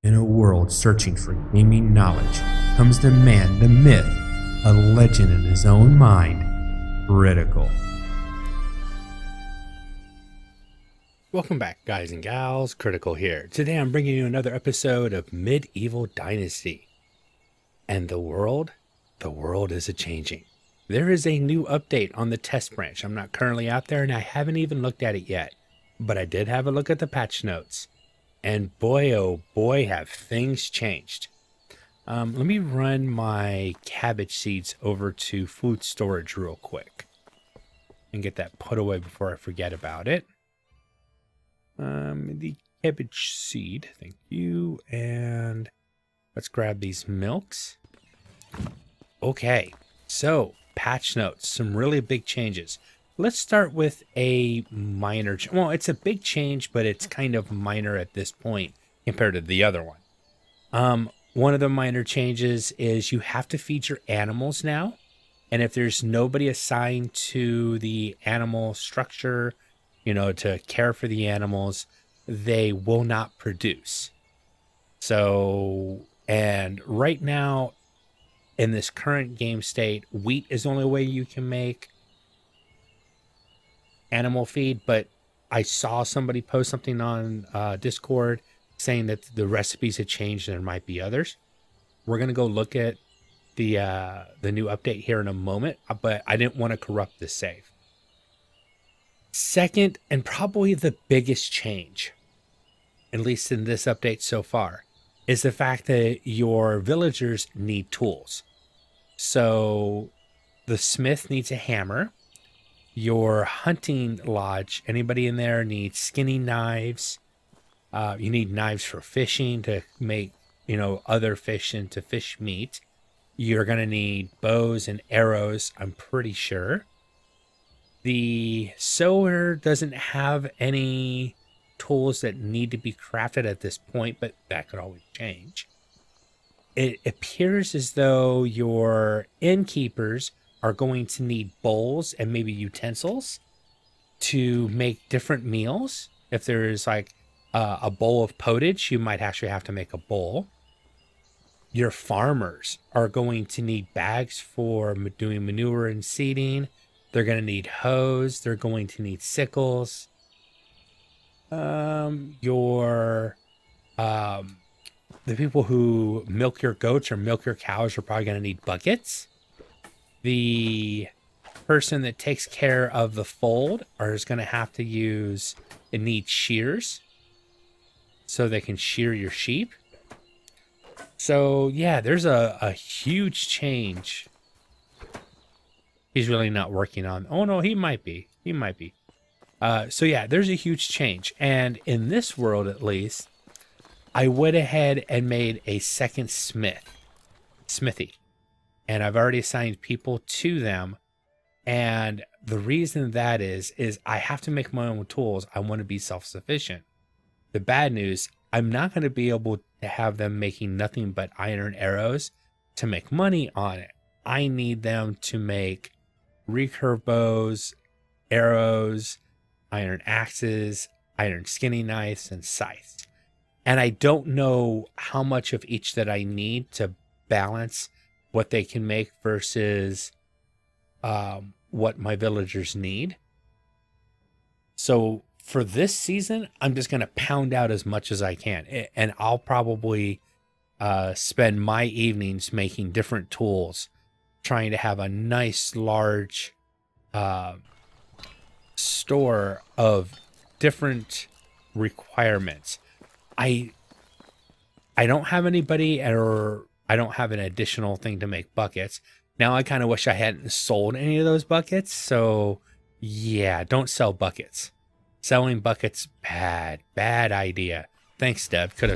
In a world searching for gaming knowledge comes the man, the myth, a legend in his own mind, Critical. Welcome back, guys and gals. Critical here. Today I'm bringing you another episode of Medieval Dynasty. And the world is a-changing. There is a new update on the test branch. I'm not currently out there and I haven't even looked at it yet. But I did have a look at the patch notes. And boy, oh boy, have things changed. Let me run my cabbage seeds over to food storage real quick. And get that put away before I forget about it. The cabbage seed, thank you. And let's grab these milks. Okay, so patch notes, some really big changes. Let's start with a minor, well, it's a big change, but it's kind of minor at this point compared to the other one. One of the minor changes is you have to feed your animals now. And if there's nobody assigned to the animal structure, you know, to care for the animals, they will not produce. So, and right now in this current game state, wheat is the only way you can make animal feed, but I saw somebody post something on Discord saying that the recipes had changed and there might be others. We're going to go look at the new update here in a moment, but I didn't want to corrupt the save. Second, and probably the biggest change, at least in this update so far, is the fact that your villagers need tools. So the smith needs a hammer. Your hunting lodge, anybody in there needs skinning knives. You need knives for fishing to make, you know, other fish into fish meat. You're going to need bows and arrows, I'm pretty sure. The sower doesn't have any tools that need to be crafted at this point, but that could always change. It appears as though your innkeepers are going to need bowls and maybe utensils to make different meals. If there's like a bowl of pottage, you might actually have to make a bowl. Your farmers are going to need bags for doing manure and seeding. They're going to need hoes. They're going to need sickles. The people who milk your goats or milk your cows are probably going to need buckets. The person that takes care of the fold is going to have to need shears so they can shear your sheep. So yeah, there's a huge change. He's really not working on, oh no, he might be. So yeah, there's a huge change. And in this world, at least, I went ahead and made a second smithy. And I've already assigned people to them. And the reason that is I have to make my own tools. I want to be self-sufficient. The bad news, I'm not going to be able to have them making nothing but iron arrows to make money on it. I need them to make recurve bows, arrows, iron axes, iron skinning knives, and scythes. And I don't know how much of each that I need to balance what they can make versus what my villagers need. So for this season, I'm just going to pound out as much as I can. And I'll probably spend my evenings making different tools, trying to have a nice large store of different requirements. I don't have anybody, or I don't have an additional thing to make buckets. Now I kind of wish I hadn't sold any of those buckets. So yeah, don't sell buckets. Selling buckets, bad idea. Thanks, Deb. Could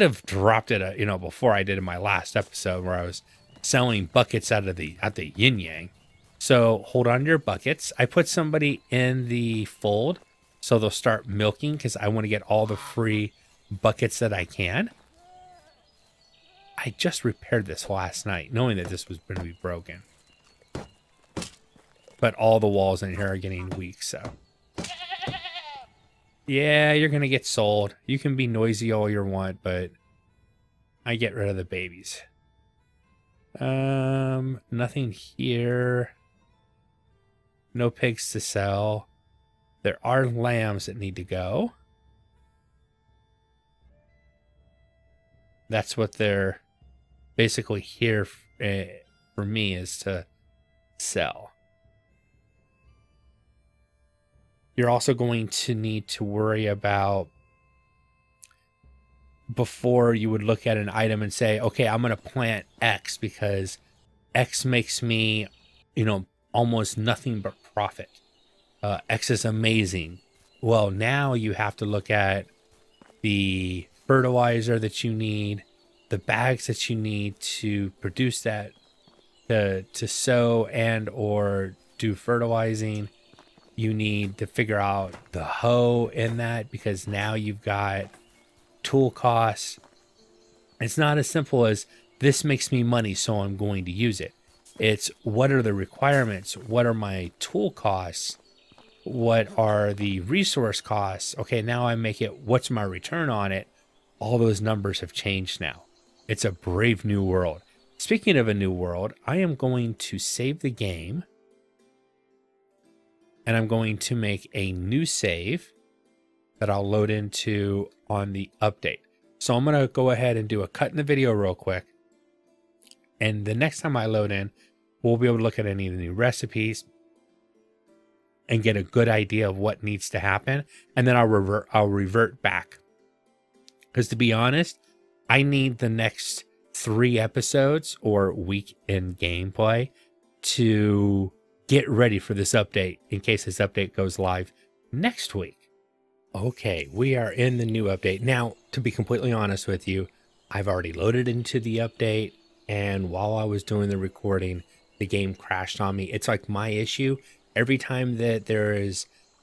have dropped it, before I did in my last episode where I was selling buckets at the yin yang. So hold on to your buckets. I put somebody in the fold so they'll start milking because I want to get all the free buckets that I can. I just repaired this last night, knowing that this was going to be broken. But all the walls in here are getting weak, so. Yeah, you're going to get sold. You can be noisy all you want, but I get rid of the babies. Nothing here. No pigs to sell. There are lambs that need to go. That's what they're basically here for me, is to sell. You're also going to need to worry about, before you would look at an item and say, okay, I'm going to plant X because X makes me, almost nothing but profit. X is amazing. Well, now you have to look at the fertilizer that you need, the bags that you need to produce that, to sow and or do fertilizing. You need to figure out the hoe in that, because now you've got tool costs. It's not as simple as this makes me money, so I'm going to use it. It's what are the requirements? What are my tool costs? What are the resource costs? Okay, now I make it. What's my return on it? All those numbers have changed now. It's a brave new world. Speaking of a new world, I am going to save the game. And I'm going to make a new save that I'll load into on the update. So I'm going to go ahead and do a cut in the video real quick. And the next time I load in, we'll be able to look at any of the new recipes and get a good idea of what needs to happen. And then I'll revert back. Because to be honest, I need the next 3 episodes or week in gameplay to get ready for this update in case this update goes live next week. Okay, we are in the new update. Now, to be completely honest with you, I've already loaded into the update, and while I was doing the recording, the game crashed on me. It's like my issue. Every time that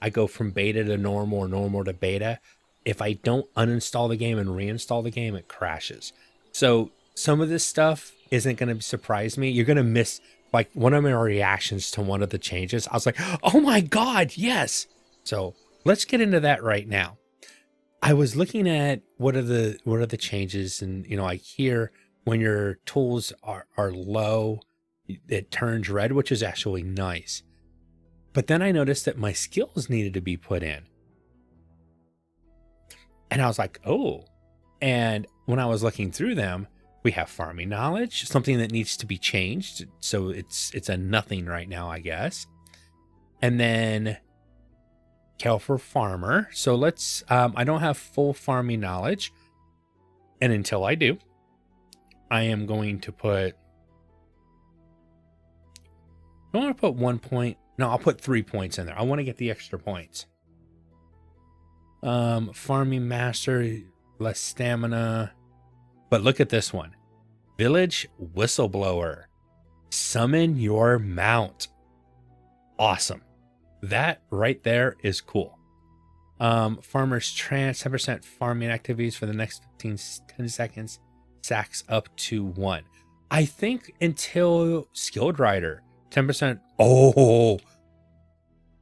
I go from beta to normal or normal to beta, if I don't uninstall the game and reinstall the game, it crashes. So some of this stuff isn't going to surprise me. You're going to miss, like, one of my reactions to one of the changes. I was like, oh my God, yes. So let's get into that right now. I was looking at what are the changes, and I hear when your tools are low, it turns red, which is actually nice. But then I noticed that my skills needed to be put in. And I was like, oh. And when I was looking through them, we have farming knowledge, something that needs to be changed. So it's a nothing right now, I guess. And then Cal for farmer. So let's, I don't have full farming knowledge. And until I do, I am going to put, I want to put 1 point. No, I'll put 3 points in there. I want to get the extra points. Farming master, less stamina. But look at this one. Village whistleblower. Summon your mount. Awesome. That right there is cool. Farmer's trance, 10% farming activities for the next 10 seconds. Sacks up to 1. I think until skilled rider, 10%. Oh,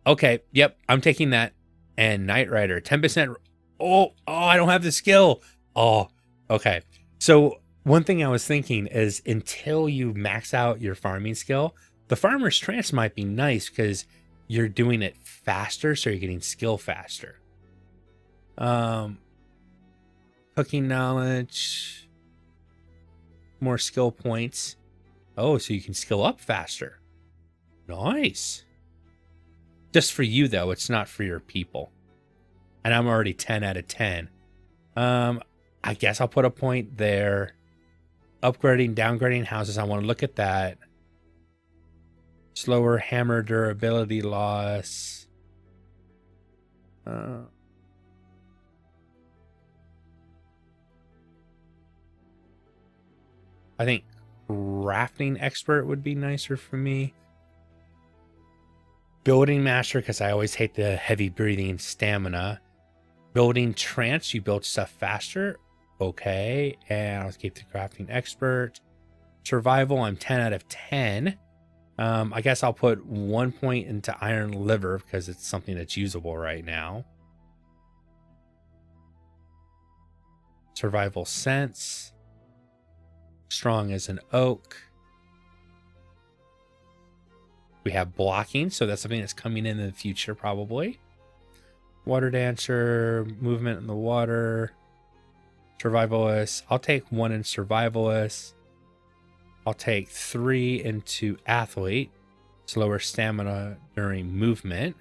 okay. Yep. I'm taking that. And night rider, 10%. Oh, I don't have the skill. Oh, okay. So one thing I was thinking is until you max out your farming skill, the farmer's trance might be nice because you're doing it faster. So you're getting skill faster. Cooking knowledge, more skill points. Oh, so you can skill up faster. Nice. Just for you, though. It's not for your people. And I'm already 10 out of 10. I guess I'll put a point there. Upgrading, downgrading houses. I want to look at that. Slower hammer durability loss. I think crafting expert would be nicer for me. Building master, because I always hate the heavy breathing stamina. Building trance, you build stuff faster. Okay, and I'll keep the crafting expert. Survival, I'm 10 out of 10. I guess I'll put 1 point into iron liver because it's something that's usable right now. Survival sense. strong as an oak. We have blocking, so that's something that's coming in the future probably. Water dancer, movement in the water, survivalist. I'll take 1 in survivalist. I'll take 3 into athlete. Slower stamina during movement.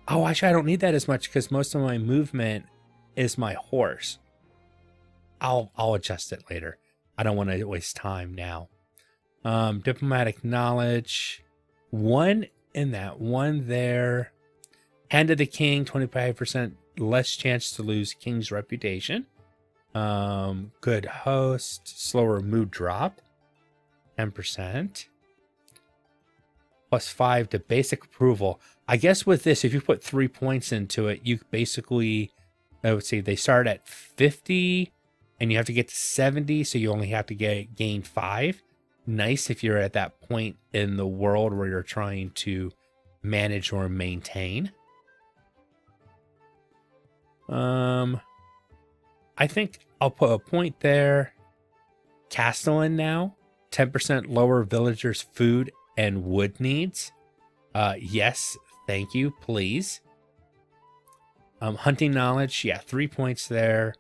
Oh, actually, I don't need that as much because most of my movement is my horse. I'll adjust it later. I don't want to waste time now. Diplomatic knowledge. 1 in that, 1 there. Hand of the king, 25% less chance to lose king's reputation. Good host, slower mood drop, 10%. +5 to basic approval. I guess with this, if you put 3 points into it, you basically, I would say they start at 50 and you have to get to 70. So you only have to gain 5. Nice if you're at that point in the world where you're trying to manage or maintain. I think I'll put a point there. Castellan now, 10% lower villagers' food and wood needs. Yes, thank you, please. Hunting knowledge, yeah, 3 points there.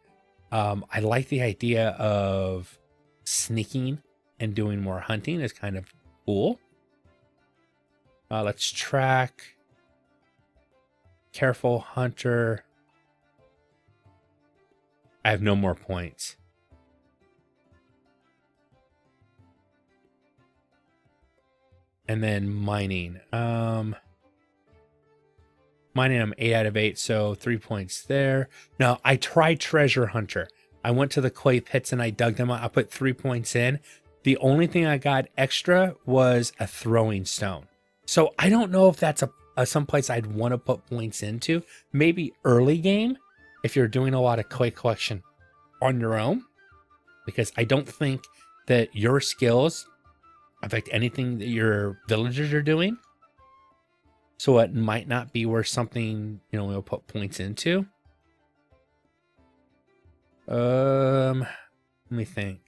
I like the idea of sneaking and doing more hunting is kind of cool. Let's track. Careful hunter. I have no more points. And then mining. Mining, I'm 8 out of 8, so 3 points there. Now, I tried treasure hunter. I went to the clay pits and I dug them out. I put 3 points in. The only thing I got extra was a throwing stone. So I don't know if that's a someplace I'd want to put points into. Maybe early game, if you're doing a lot of clay collection on your own, because I don't think that your skills affect anything that your villagers are doing. So it might not be worth something, you know, we'll put points into. Let me think.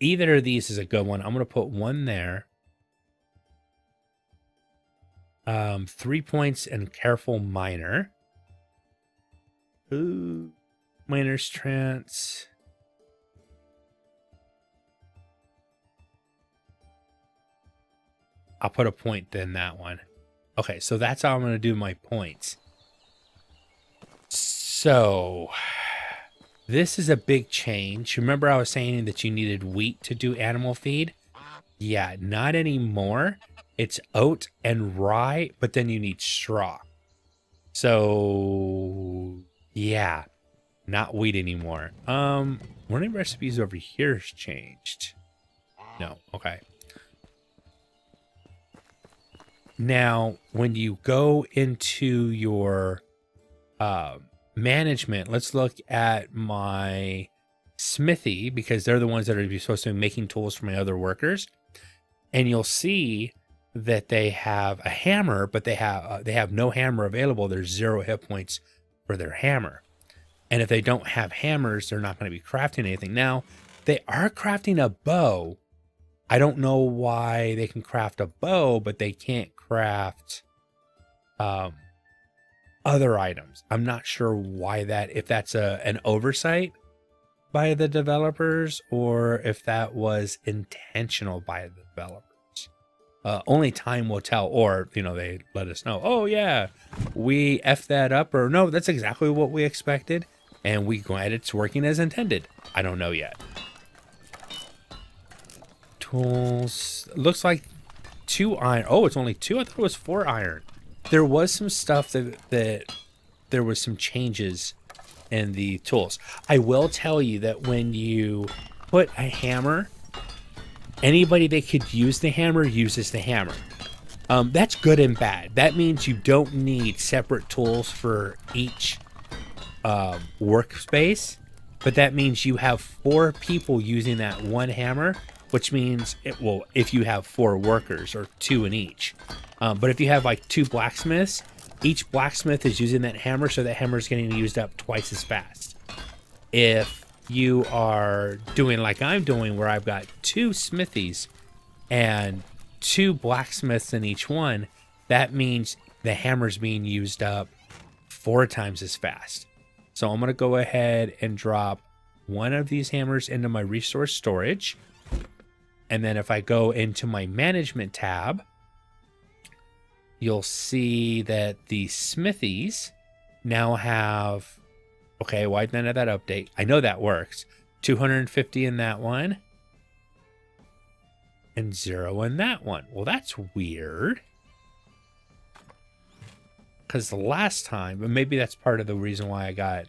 Either of these is a good one. I'm going to put 1 there. 3 points in careful miner. Ooh, miner's trance. I'll put a point in that one. Okay, so that's how I'm going to do my points. So this is a big change. Remember I was saying that you needed wheat to do animal feed? Yeah, not anymore. It's oat and rye, but then you need straw. So yeah, not wheat anymore. Learning recipes over here has changed. No, okay. Now, when you go into your management, let's look at my smithy, because they're the ones that are supposed to be making tools for my other workers. And you'll see that they have a hammer, but they have no hammer available. There's 0 hit points for their hammer. And if they don't have hammers, they're not going to be crafting anything. Now, they are crafting a bow. I don't know why they can craft a bow, but they can't craft other items. I'm not sure why that, if that's an oversight by the developers or if that was intentional by the developers. Only time will tell, or, you know, they let us know, oh yeah, we effed that up, or no, that's exactly what we expected, and we glad it's working as intended. I don't know yet. Tools, looks like 2 iron. Oh, it's only 2. I thought it was 4 iron. There was some stuff that there was some changes in the tools. I will tell you that when you put a hammer, anybody that could use the hammer uses the hammer. That's good and bad. That means you don't need separate tools for each workspace, but that means you have 4 people using that one hammer, which means it will, if you have 4 workers or 2 in each. But if you have like 2 blacksmiths, each blacksmith is using that hammer, so that hammer is getting used up twice as fast. If you are doing like I'm doing, where I've got 2 smithies and 2 blacksmiths in each one, that means the hammer's being used up 4 times as fast. So I'm going to go ahead and drop one of these hammers into my resource storage. And then if I go into my management tab, you'll see that the smithies now have, okay, why none of that update? I know that works. 250 in that one and 0 in that one. Well, that's weird. Because the last time, but maybe that's part of the reason why I got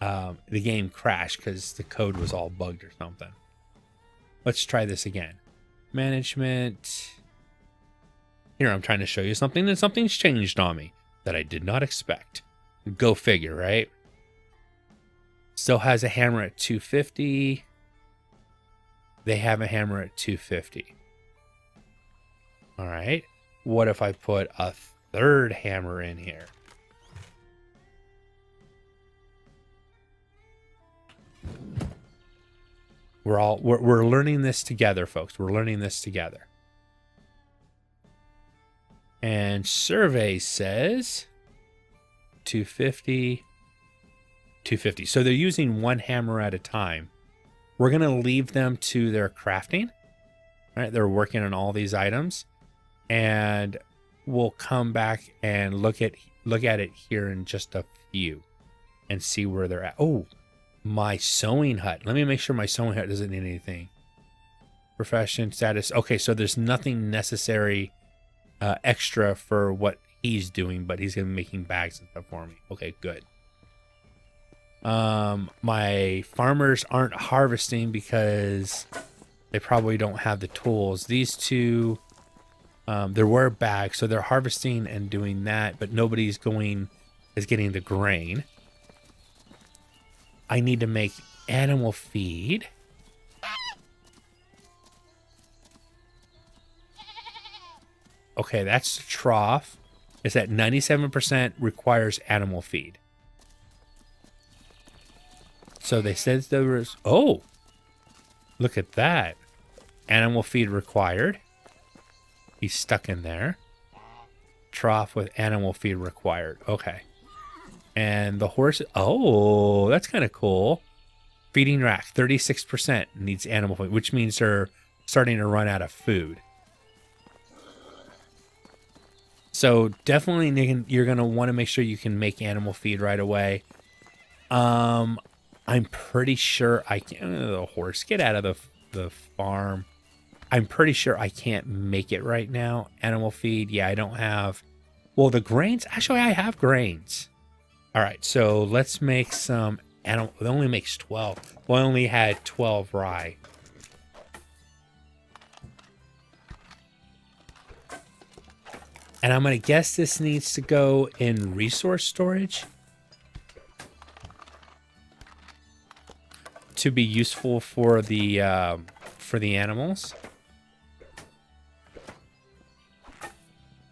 the game crashed, because the code was all bugged or something. Let's try this again. Management. Here, I'm trying to show you something, and something's changed on me that I did not expect. Go figure, right? Still has a hammer at 250. They have a hammer at 250. All right. What if I put a 3rd hammer in here? We're learning this together, folks. We're learning this together. And survey says 250, 250. So they're using 1 hammer at a time. We're going to leave them to their crafting. All right, they're working on all these items, and we'll come back and look at it here in just a few and see where they're at. Oh, my sewing hut. Let me make sure my sewing hut doesn't need anything. Profession, status. Okay, so there's nothing necessary extra for what he's doing, but he's going to be making bags and stuff for me. Okay, good. My farmers aren't harvesting because they probably don't have the tools. These 2, there were bags, so they're harvesting and doing that, but nobody's getting the grain. I need to make animal feed. Okay, that's the trough. It's at 97% requires animal feed. So they said there was, oh, look at that. Animal feed required. He's stuck in there. Trough with animal feed required. Okay. And the horse, oh, that's kind of cool. Feeding rack, 36% needs animal feed, which means they're starting to run out of food. So definitely you're going to want to make sure you can make animal feed right away. I'm pretty sure I can't, the horse, get out of the farm. I'm pretty sure I can't make it right now. Animal feed, yeah, I don't have, well, the grains, actually I have grains. All right, so let's make some animal, it only makes 12. Well, I only had 12 rye. And I'm going to guess this needs to go in resource storage to be useful for the animals.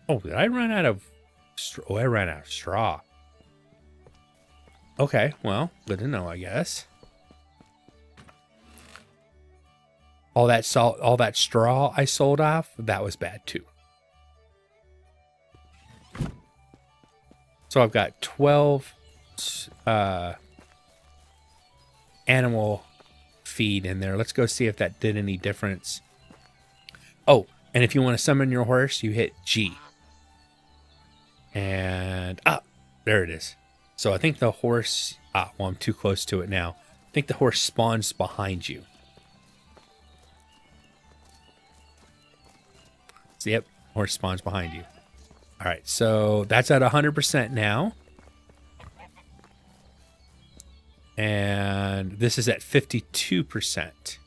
Oh, did I run out of straw? Oh, I ran out of straw. Okay, well, good to know, I guess. All that straw I sold off, that was bad too. So I've got 12 animal feed in there. Let's go see if that did any difference. Oh, and if you want to summon your horse, you hit G. And, there it is. So I think the horse, well, I'm too close to it now. I think the horse spawns behind you. So, yep, horse spawns behind you. All right, so that's at 100% now. And this is at 52%.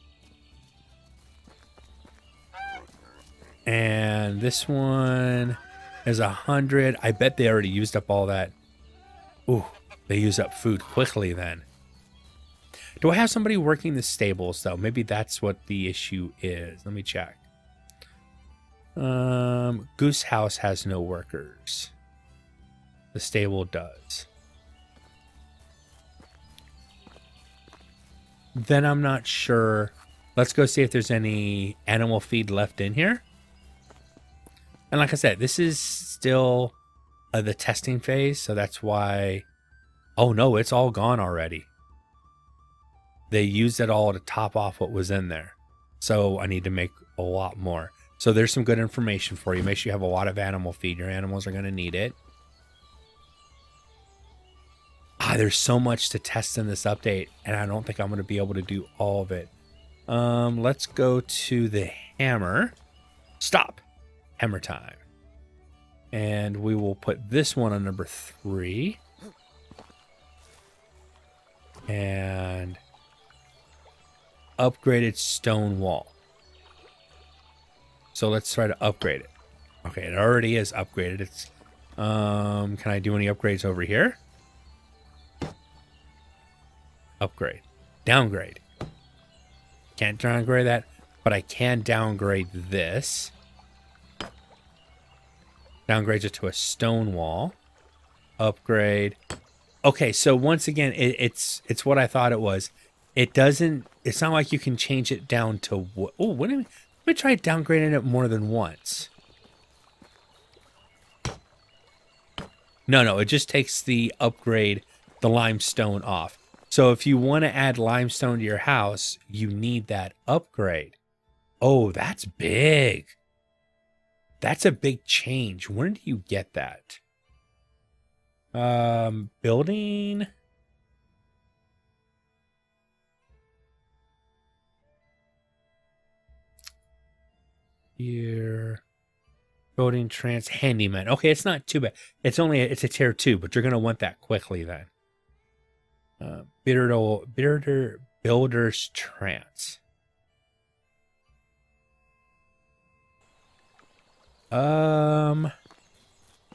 And this one is 100. I bet they already used up all that. Ooh, they use up food quickly then. Do I have somebody working the stables, though? Maybe that's what the issue is. Let me check. Goose House has no workers. The stable does. then I'm not sure. Let's go see if there's any animal feed left in here. And like I said, this is still the testing phase, so that's why... Oh no, it's all gone already. They used it all to top off what was in there. So I need to make a lot more. So there's some good information for you. Make sure you have a lot of animal feed. Your animals are going to need it. There's so much to test in this update, and I don't think I'm going to be able to do all of it. Let's go to the hammer. Stop. Hammer time. And we will put this one on number 3. And upgraded stone wall. So let's try to upgrade it. Okay, it already is upgraded. It's can I do any upgrades over here? Upgrade. Downgrade. Can't downgrade that, but I can downgrade this. Downgrades it to a stone wall. Upgrade. Okay, so once again, it's what I thought it was. It doesn't, it's not like you can change it down to, oh, let me try downgrading it more than once. No, it just takes the upgrade, the limestone off. So if you want to add limestone to your house, you need that upgrade. Oh, that's big. That's a big change. When do you get that? Building. Here. Building trans handyman. Okay, it's not too bad. It's a tier 2, but you're gonna want that quickly then. Builder's trance.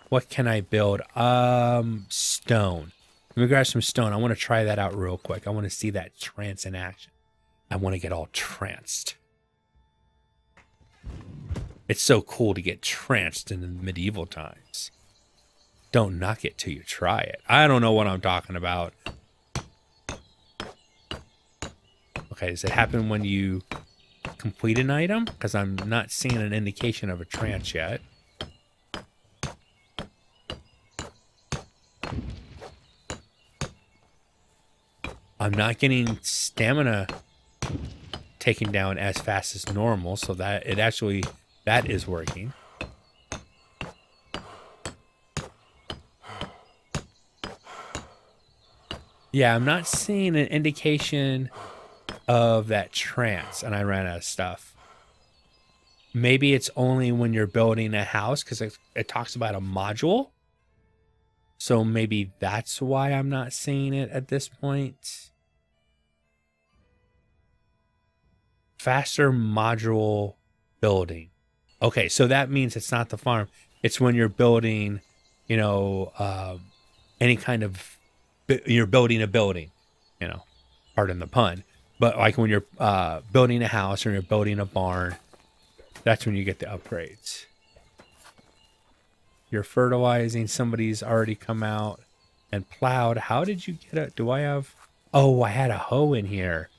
What can I build? Stone. Let me grab some stone. I want to try that out real quick. I want to see that trance in action. I want to get all tranced. It's so cool to get tranced in the medieval times. Don't knock it till you try it. I don't know what I'm talking about. Okay, does it happen when you complete an item? Because I'm not seeing an indication of a trance yet. I'm not getting stamina taken down as fast as normal, so that it actually, that is working. Yeah, I'm not seeing an indication of that trance, and I ran out of stuff. Maybe it's only when you're building a house, because it talks about a module. So maybe that's why I'm not seeing it at this point. Faster module building. Okay, so that means it's not the farm. It's when you're building, you know, any kind of, you're building a building, you know, pardon the pun. But like when you're building a house or you're building a barn, that's when you get the upgrades. You're fertilizing. Somebody's already come out and plowed. How did you get it? Do I have... Oh, I had a hoe in here.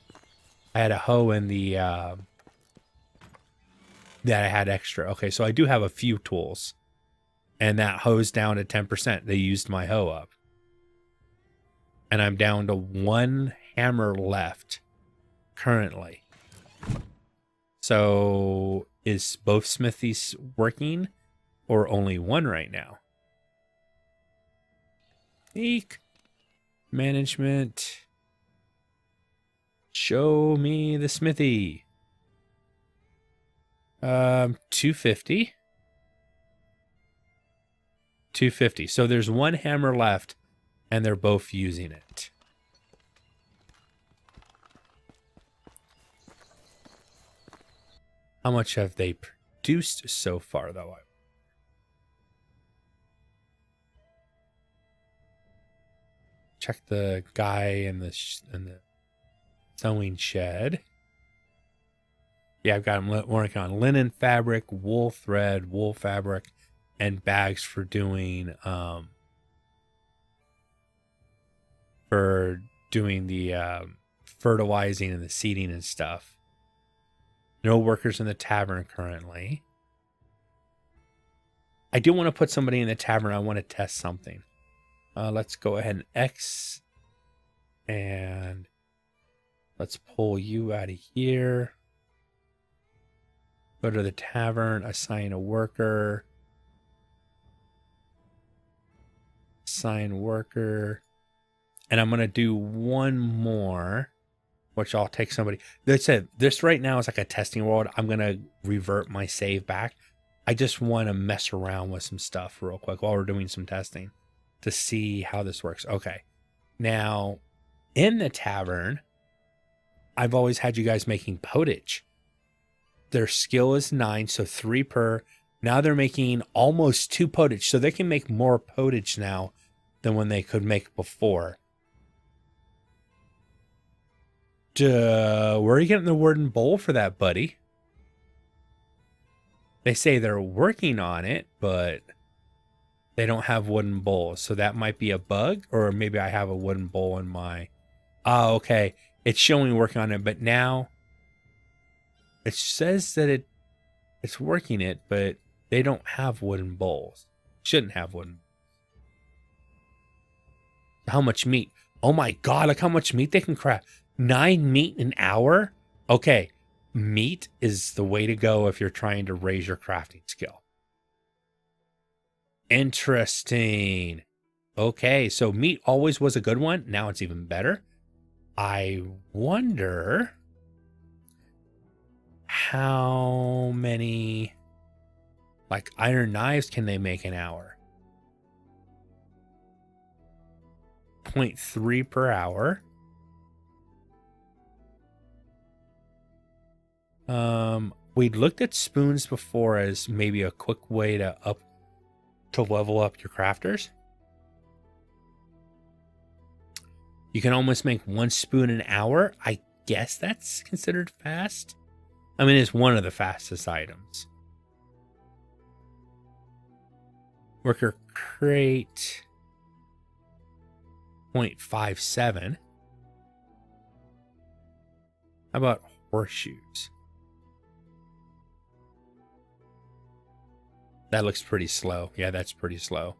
I had a hoe in the... that I had extra. Okay, so I do have a few tools. And that hoe's down to 10%. They used my hoe up. And I'm down to 1 hammer left currently. So is both smithies working or only one right now? Eek. Management. Show me the smithy. 250. 250. So there's 1 hammer left and they're both using it. How much have they produced so far, though? Check the guy in the sewing shed. Yeah, I've got him working on linen fabric, wool thread, wool fabric, and bags for doing the fertilizing and the seeding and stuff. No workers in the tavern currently. I do want to put somebody in the tavern. I want to test something. Let's go ahead and X. And let's pull you out of here. Go to the tavern. Assign a worker. Assign worker. And I'm going to do one more, which I'll take somebody. That's it. This right now is like a testing world. I'm going to revert my save back. I just want to mess around with some stuff real quick while we're doing some testing to see how this works. Okay. Now, in the tavern, I've always had you guys making potage. Their skill is 9, so 3 per. Now they're making almost 2 potage, so they can make more potage now than when they could make before. Where are you getting the wooden bowl for that, buddy? They say they're working on it, but they don't have wooden bowls. So that might be a bug, or maybe I have a wooden bowl in my... Oh, okay. It's showing working on it, but now it says that it's working it, but they don't have wooden bowls. Shouldn't have wooden. How much meat? Oh my God, look how much meat they can craft. 9 meat an hour? Okay. Meat is the way to go if you're trying to raise your crafting skill. Interesting. Okay, so meat always was a good one. Now it's even better. I wonder how many like iron knives can they make an hour? 0.3 per hour. We'd looked at spoons before as maybe a quick way to level up your crafters. You can almost make 1 spoon an hour. I guess that's considered fast. I mean, it's one of the fastest items. Worker crate 0.57. How about horseshoes? That looks pretty slow. Yeah, that's pretty slow.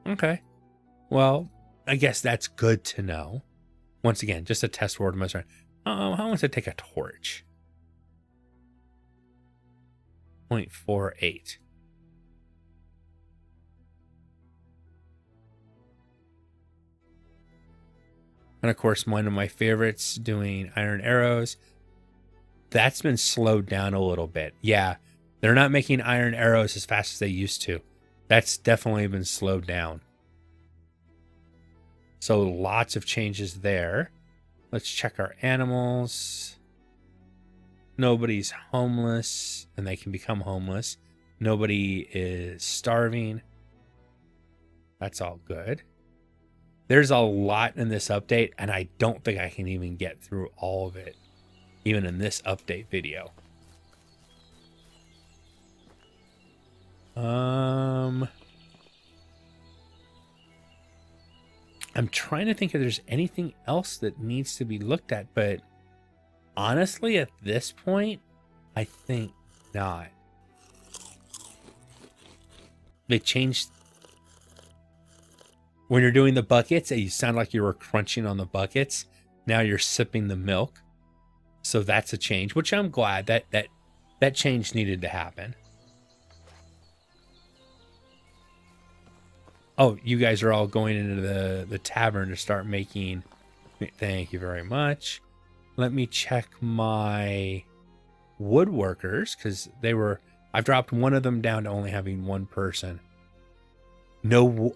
Okay. Well, I guess that's good to know. Once again, just a test word. How long does it take a torch? 0.48. And of course, one of my favorites, doing iron arrows. That's been slowed down a little bit. Yeah, they're not making iron arrows as fast as they used to. That's definitely been slowed down. So lots of changes there. Let's check our animals. Nobody's homeless, and they can become homeless. Nobody is starving. That's all good. There's a lot in this update, and I don't think I can even get through all of it, even in this update video. I'm trying to think if there's anything else that needs to be looked at, but honestly, at this point, I think not. They changed. When you're doing the buckets, you sound like you were crunching on the buckets. Now you're sipping the milk. So that's a change, which I'm glad that change needed to happen. Oh, you guys are all going into the tavern to start making. Thank you very much. Let me check my woodworkers, because I've dropped one of them down to only having 1 person. No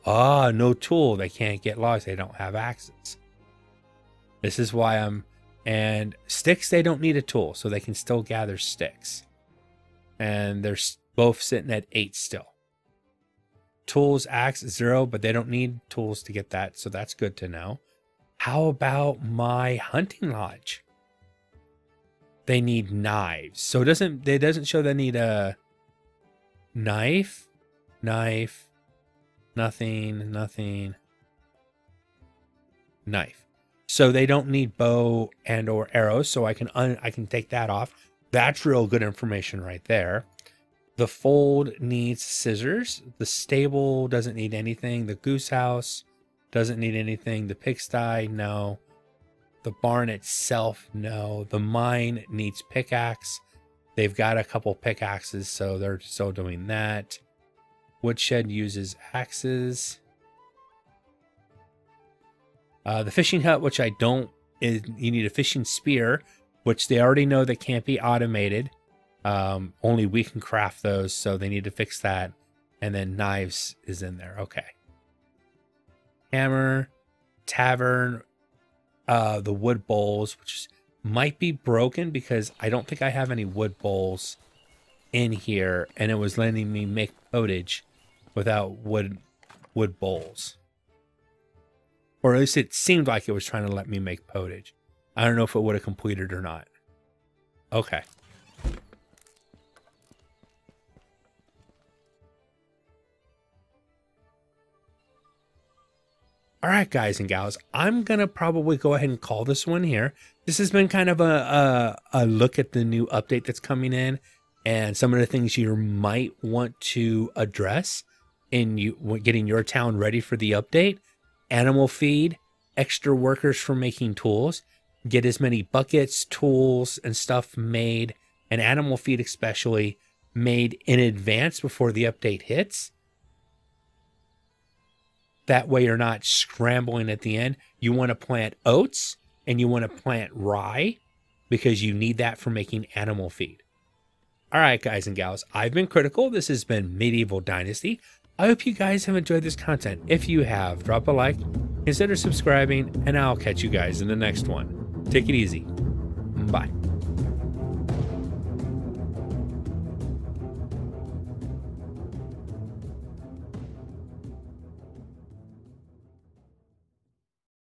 tool. They can't get logs. They don't have axes. This is why and sticks, they don't need a tool, so they can still gather sticks. And they're both sitting at 8 still. Tools, axe, 0, but they don't need tools to get that, so that's good to know. How about my hunting lodge? They need knives. So it doesn't show they need a knife, nothing. knife. So they don't need bow and or arrows, so I can take that off. That's real good information right there. The fold needs scissors. The stable doesn't need anything. The goose house doesn't need anything. The pigsty, no. The barn itself, no. The mine needs pickaxe. They've got a couple pickaxes, so they're still doing that. Woodshed uses axes. The fishing hut, which I don't, you need a fishing spear, which they already know that can't be automated. Only we can craft those, so they need to fix that. And then knives is in there. Okay. Hammer, tavern, the wood bowls, which might be broken because I don't think I have any wood bowls in here, and it was letting me make pottage without wood bowls. Or at least it seemed like it was trying to let me make pottage. I don't know if it would have completed or not. Okay. All right, guys and gals, I'm going to probably go ahead and call this one here. This has been kind of a look at the new update that's coming in and some of the things you might want to address in getting your town ready for the update. Animal feed, extra workers for making tools, get as many buckets, tools, and stuff made, and animal feed especially, made in advance before the update hits. That way you're not scrambling at the end. You want to plant oats and you want to plant rye because you need that for making animal feed. All right, guys and gals, I've been Critical. This has been Medieval Dynasty. I hope you guys have enjoyed this content. If you have, drop a like, consider subscribing, and I'll catch you guys in the next one. Take it easy. Bye.